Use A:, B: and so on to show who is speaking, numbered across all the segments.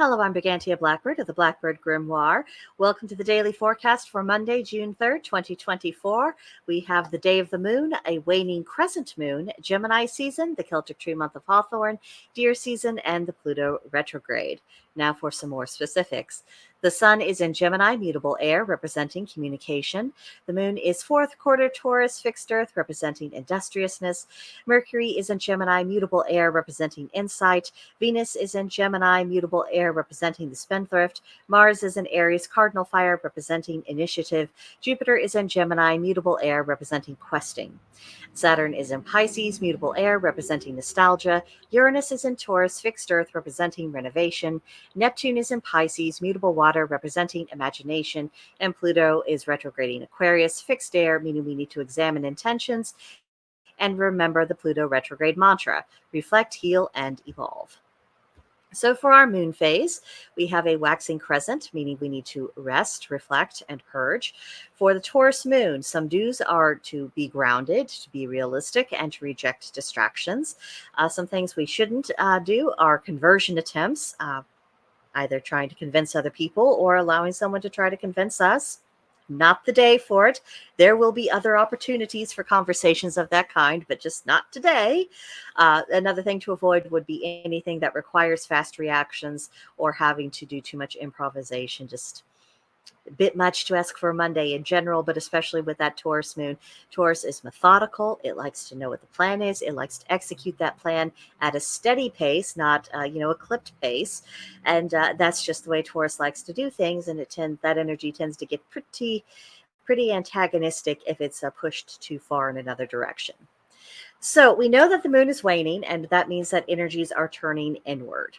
A: Hello, I'm Brigantia Blackbird of the Blackbird Grimoire. Welcome to the daily forecast for Monday, June 3rd, 2024. We have the day of the moon, a waning crescent moon, Gemini season, the Celtic tree month of Hawthorn, deer season, and the Pluto retrograde. Now for some more specifics. The sun is in Gemini, mutable air, representing communication. The moon is fourth quarter Taurus, fixed earth, representing industriousness. Mercury is in Gemini, mutable air, representing insight. Venus is in Gemini, mutable air, representing the spendthrift. Mars is in Aries, cardinal fire, representing initiative. Jupiter is in Gemini, mutable air, representing questing. Saturn is in Pisces, mutable air, representing nostalgia. Uranus is in Taurus, fixed earth, representing renovation. Neptune is in Pisces, mutable water, representing imagination. And Pluto is retrograding Aquarius, fixed air, meaning we need to examine intentions and remember the Pluto retrograde mantra: reflect, heal, and evolve. So for our moon phase, we have a waxing crescent, meaning we need to rest, reflect, and purge. For the Taurus moon, some do's are to be grounded, to be realistic, and to reject distractions. Some things we shouldn't do are conversion attempts, either trying to convince other people or allowing someone to try to convince us. Not the day for it. There will be other opportunities for conversations of that kind, but just not today. Another thing to avoid would be anything that requires fast reactions or having to do too much improvisation. Just a bit much to ask for a Monday in general, but especially with that Taurus moon. Taurus is methodical. It likes to know what the plan is. It likes to execute that plan at a steady pace, not a clipped pace. And that's just the way Taurus likes to do things. And that energy tends to get pretty antagonistic if it's pushed too far in another direction. So we know that the moon is waning, and that means that energies are turning inward.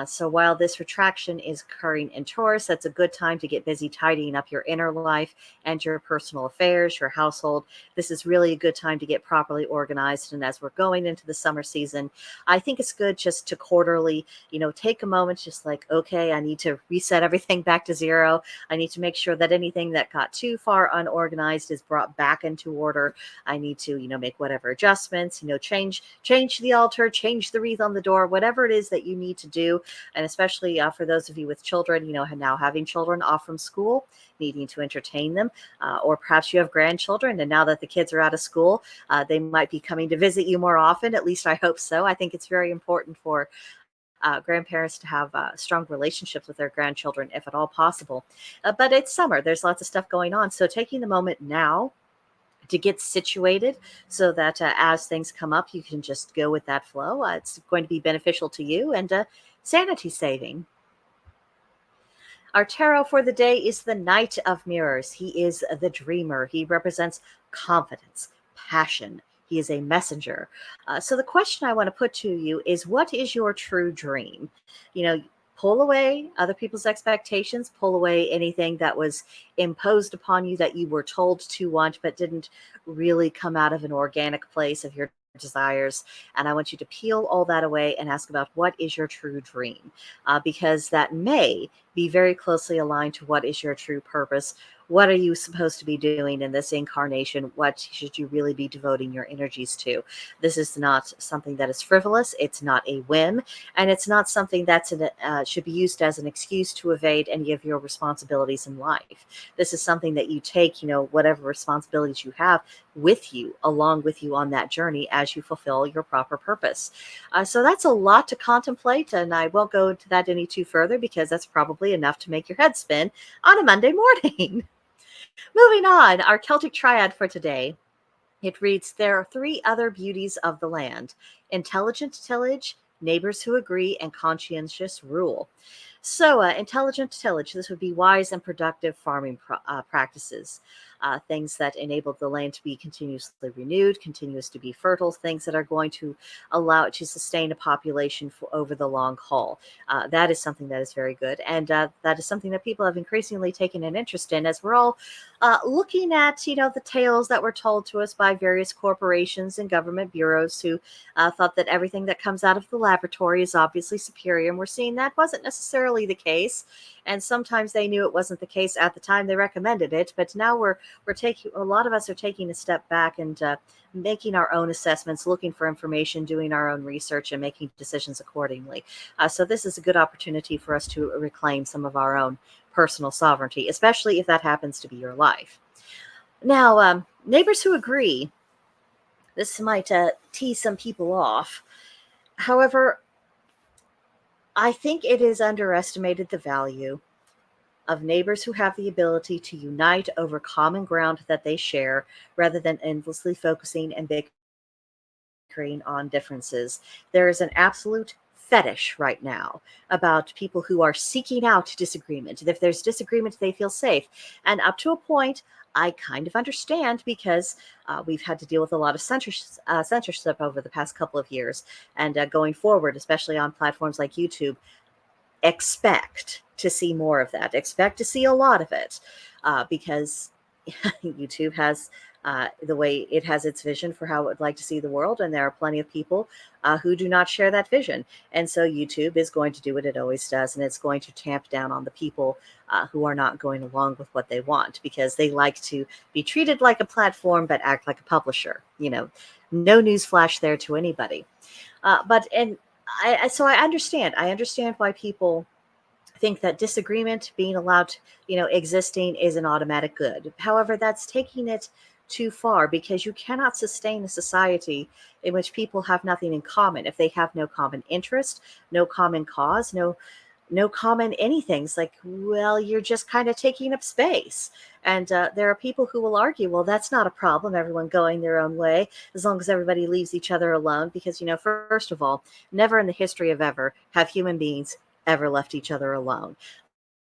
A: So while this retraction is occurring in Taurus, that's a good time to get busy tidying up your inner life and your personal affairs, your household. This is really a good time to get properly organized. And as we're going into the summer season, I think it's good just to quarterly, take a moment, just like, okay, I need to reset everything back to zero. I need to make sure that anything that got too far unorganized is brought back into order. I need to, make whatever adjustments, change the altar, change the wreath on the door, whatever it is that you need to do. And especially for those of you with children, now having children off from school, needing to entertain them, or perhaps you have grandchildren, and now that the kids are out of school, they might be coming to visit you more often. At least I hope so. I think it's very important for grandparents to have strong relationships with their grandchildren, if at all possible. But it's summer. There's lots of stuff going on. So taking the moment now to get situated so that as things come up, you can just go with that flow. It's going to be beneficial to you and sanity saving. Our tarot for the day is the Knight of Mirrors. He is the dreamer. He represents confidence, passion. He is a messenger. So the question I want to put to you is, what is your true dream? Pull away other people's expectations, pull away anything that was imposed upon you that you were told to want, but didn't really come out of an organic place of your desires. And I want you to peel all that away and ask about what is your true dream, because that may be very closely aligned to what is your true purpose. What are you supposed to be doing in this incarnation? What should you really be devoting your energies to? This is not something that is frivolous. It's not a whim. And it's not something that should be used as an excuse to evade any of your responsibilities in life. This is something that you take, whatever responsibilities you have with you, along with you on that journey as you fulfill your proper purpose. So that's a lot to contemplate, and I won't go into that any too further because that's probably enough to make your head spin on a Monday morning. Moving on, our Celtic triad for today. It reads, there are three other beauties of the land: intelligent tillage, neighbors who agree, and conscientious rule. So intelligent tillage, this would be wise and productive farming practices, things that enable the land to be continuously renewed, continuous to be fertile, things that are going to allow it to sustain a population for over the long haul. That is something that is very good. And that is something that people have increasingly taken an interest in, as we're all looking at, the tales that were told to us by various corporations and government bureaus who thought that everything that comes out of the laboratory is obviously superior. And we're seeing that wasn't necessarily the case. And sometimes they knew it wasn't the case at the time they recommended it. But now we're taking, a lot of us are taking a step back and making our own assessments, looking for information, doing our own research, and making decisions accordingly. So this is a good opportunity for us to reclaim some of our own personal sovereignty, especially if that happens to be your life. Now, neighbors who agree, this might tease some people off. However, I think it is underestimated the value of neighbors who have the ability to unite over common ground that they share rather than endlessly focusing and bickering on differences. There is an absolute fetish right now about people who are seeking out disagreement. If there's disagreement, they feel safe. And up to a point, I kind of understand because we've had to deal with a lot of censorship over the past couple of years. And going forward, especially on platforms like YouTube, expect to see more of that. Expect to see a lot of it because YouTube has the way it has its vision for how it would like to see the world. And there are plenty of people who do not share that vision. And so YouTube is going to do what it always does. And it's going to tamp down on the people who are not going along with what they want because they like to be treated like a platform, but act like a publisher. No news flash there to anybody. So I understand. I understand why people think that disagreement being allowed, existing is an automatic good. However, that's taking it too far because you cannot sustain a society in which people have nothing in common. If they have no common interest, no common cause, no common anything, it's like, well, you're just kind of taking up space. And there are people who will argue, well, that's not a problem, everyone going their own way, as long as everybody leaves each other alone. Because, first of all, never in the history of ever have human beings ever left each other alone.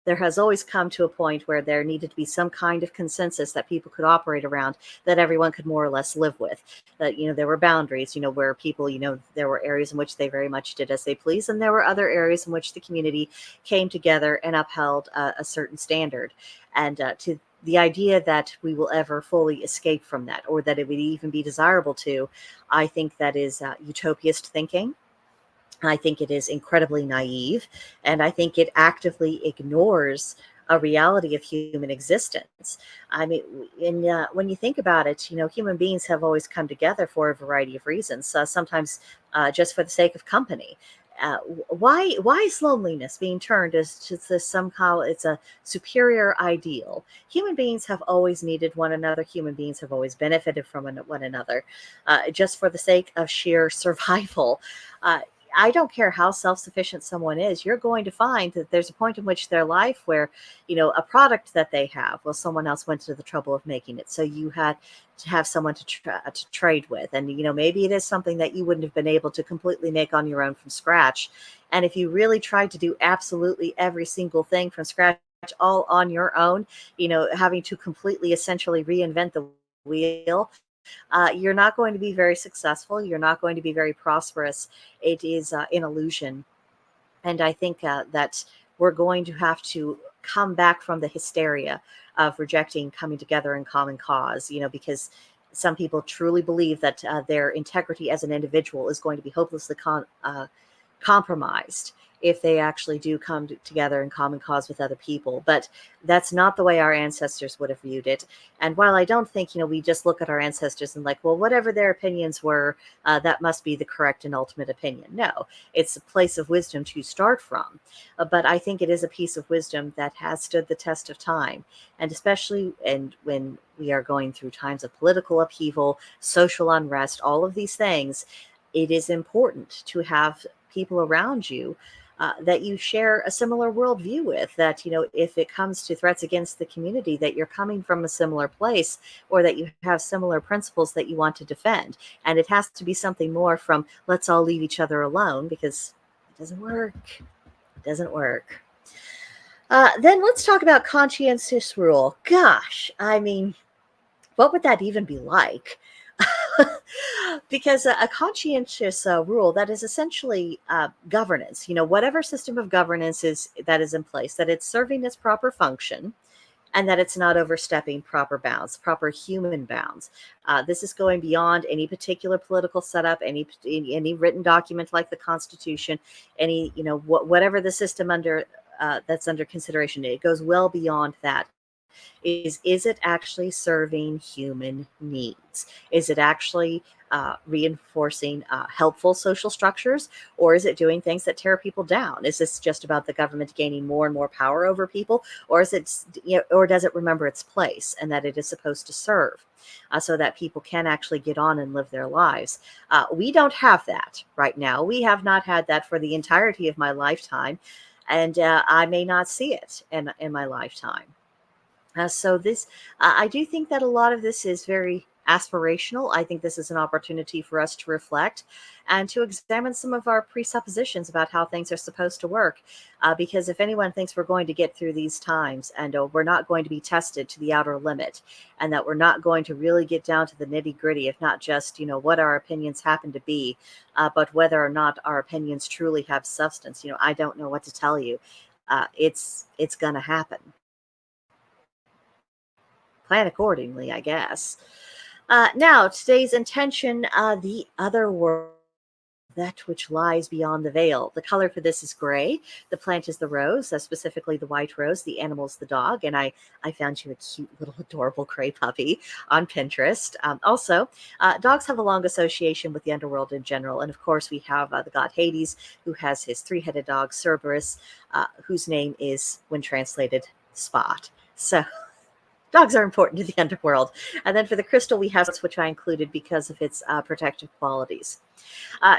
A: There has always come to a point where there needed to be some kind of consensus that people could operate around, that everyone could more or less live with. That, there were boundaries, where people, there were areas in which they very much did as they please. And there were other areas in which the community came together and upheld a certain standard. And to the idea that we will ever fully escape from that, or that it would even be desirable to, I think that is utopist thinking. I think it is incredibly naive, and I think it actively ignores a reality of human existence. I mean, when you think about it, human beings have always come together for a variety of reasons. Sometimes just for the sake of company. Why is loneliness being turned as to this somehow it's a superior ideal? Human beings have always needed one another. Human beings have always benefited from one another, just for the sake of sheer survival. I don't care how self-sufficient someone is, you're going to find that there's a point in which their life where, a product that they have, well, someone else went to the trouble of making it. So you had to have someone to trade with. And, maybe it is something that you wouldn't have been able to completely make on your own from scratch. And if you really tried to do absolutely every single thing from scratch, all on your own, having to completely essentially reinvent the wheel, you're not going to be very successful. You're not going to be very prosperous. It is an illusion. And I think that we're going to have to come back from the hysteria of rejecting coming together in common cause, because some people truly believe that their integrity as an individual is going to be hopelessly compromised if they actually do come together in common cause with other people. But that's not the way our ancestors would have viewed it. And while I don't think, we just look at our ancestors and like, well, whatever their opinions were, that must be the correct and ultimate opinion. No, it's a place of wisdom to start from. But I think it is a piece of wisdom that has stood the test of time. And especially when we are going through times of political upheaval, social unrest, all of these things, it is important to have people around you that you share a similar worldview with, that, if it comes to threats against the community, that you're coming from a similar place, or that you have similar principles that you want to defend. And it has to be something more from let's all leave each other alone, because it doesn't work. It doesn't work. Then let's talk about conscientious rule. Gosh, I mean, what would that even be like? Because a conscientious rule, that is essentially governance, whatever system of governance is that is in place, that it's serving its proper function, and that it's not overstepping proper bounds, proper human bounds. This is going beyond any particular political setup, any written document like the Constitution, any whatever the system under that's under consideration. It goes well beyond that. Is it actually serving human needs? Is it actually reinforcing helpful social structures, or is it doing things that tear people down? Is this just about the government gaining more and more power over people, or is it, or does it remember its place and that it is supposed to serve, so that people can actually get on and live their lives? We don't have that right now. We have not had that for the entirety of my lifetime, and I may not see it in my lifetime. So this, I do think that a lot of this is very aspirational. I think this is an opportunity for us to reflect and to examine some of our presuppositions about how things are supposed to work. Because if anyone thinks we're going to get through these times and we're not going to be tested to the outer limit, and that we're not going to really get down to the nitty gritty of not just what our opinions happen to be, but whether or not our opinions truly have substance. I don't know what to tell you. It's going to happen. Plan accordingly, I guess. Now, today's intention, the other world, that which lies beyond the veil. The color for this is gray. The plant is the rose, specifically the white rose. The animal is the dog. And I found you a cute little adorable gray puppy on Pinterest. Also, dogs have a long association with the underworld in general. And of course, we have the god Hades, who has his three-headed dog, Cerberus, whose name is, when translated, Spot. So dogs are important to the underworld. And then for the crystal, we have which I included because of its protective qualities.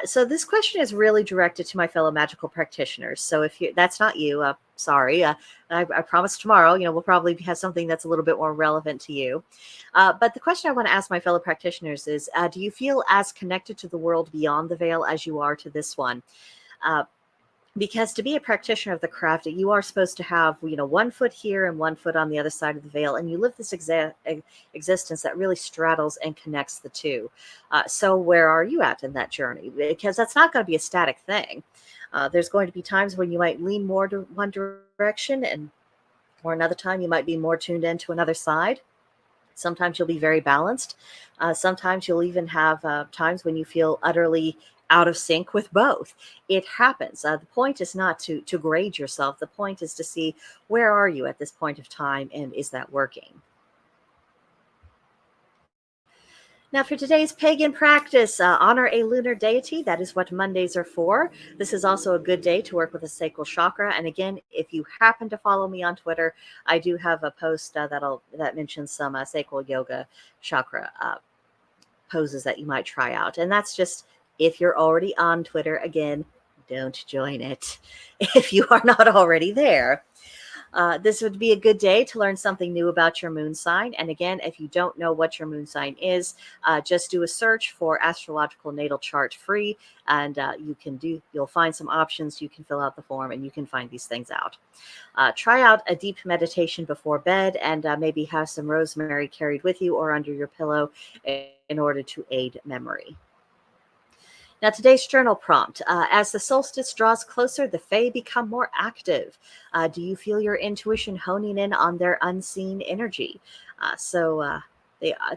A: So this question is really directed to my fellow magical practitioners. So if that's not you, sorry. I promise tomorrow, we'll probably have something that's a little bit more relevant to you. But the question I want to ask my fellow practitioners is, do you feel as connected to the world beyond the veil as you are to this one? Because to be a practitioner of the craft, you are supposed to have, one foot here and one foot on the other side of the veil, and you live this existence that really straddles and connects the two. So where are you at in that journey? Because that's not going to be a static thing. There's going to be times when you might lean more to one direction, or another time you might be more tuned into another side. Sometimes you'll be very balanced. Sometimes you'll even have times when you feel utterly out of sync with both. It happens. The point is not to grade yourself. The point is to see, where are you at this point of time, and is that working? Now, for today's pagan practice, honor a lunar deity. That is what Mondays are for. This is also a good day to work with a sacral chakra. And again, if you happen to follow me on Twitter, I do have a post that mentions some sacral yoga chakra poses that you might try out. And that's just, if you're already on Twitter, again, don't join it if you are not already there. This would be a good day to learn something new about your moon sign. And again, if you don't know what your moon sign is, just do a search for Astrological Natal Chart free, and you'll find some options. You can fill out the form and you can find these things out. Try out a deep meditation before bed, and maybe have some rosemary carried with you or under your pillow in order to aid memory. Now, today's journal prompt: as the solstice draws closer, the Fae become more active. Do you feel your intuition honing in on their unseen energy?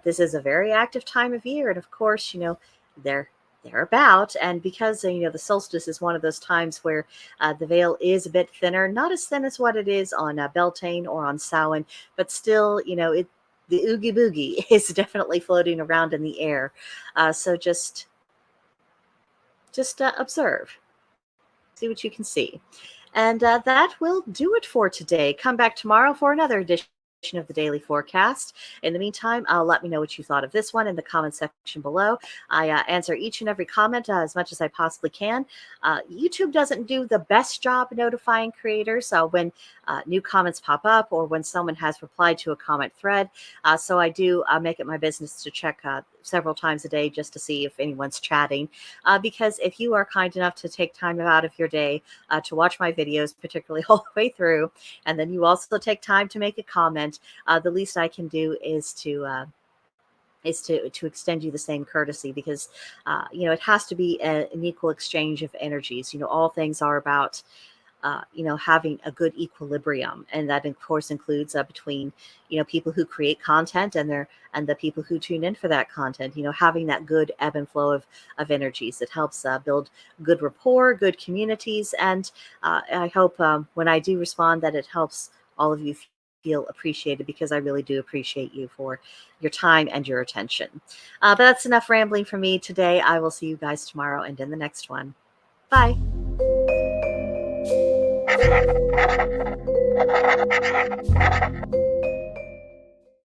A: This is a very active time of year. And of course, they're about. And because, the solstice is one of those times where the veil is a bit thinner, not as thin as what it is on Beltane or on Samhain, but still, the oogie boogie is definitely floating around in the air. So just observe, see what you can see. And that will do it for today. Come back tomorrow for another edition of the Daily Forecast. In the meantime, let me know what you thought of this one in the comment section below. I answer each and every comment as much as I possibly can. YouTube doesn't do the best job notifying creators when new comments pop up or when someone has replied to a comment thread. So I do make it my business to check several times a day just to see if anyone's chatting. Because if you are kind enough to take time out of your day to watch my videos, particularly all the way through, and then you also take time to make a comment, the least I can do is to extend you the same courtesy, because it has to be an equal exchange of energies. All things are about having a good equilibrium, and that of course includes between people who create content and the people who tune in for that content. Having that good ebb and flow of energies, it helps build good rapport, good communities, and I hope when I do respond that it helps all of you feel appreciated, because I really do appreciate you for your time and your attention. But that's enough rambling for me today. I will see you guys tomorrow and in the next one. Bye.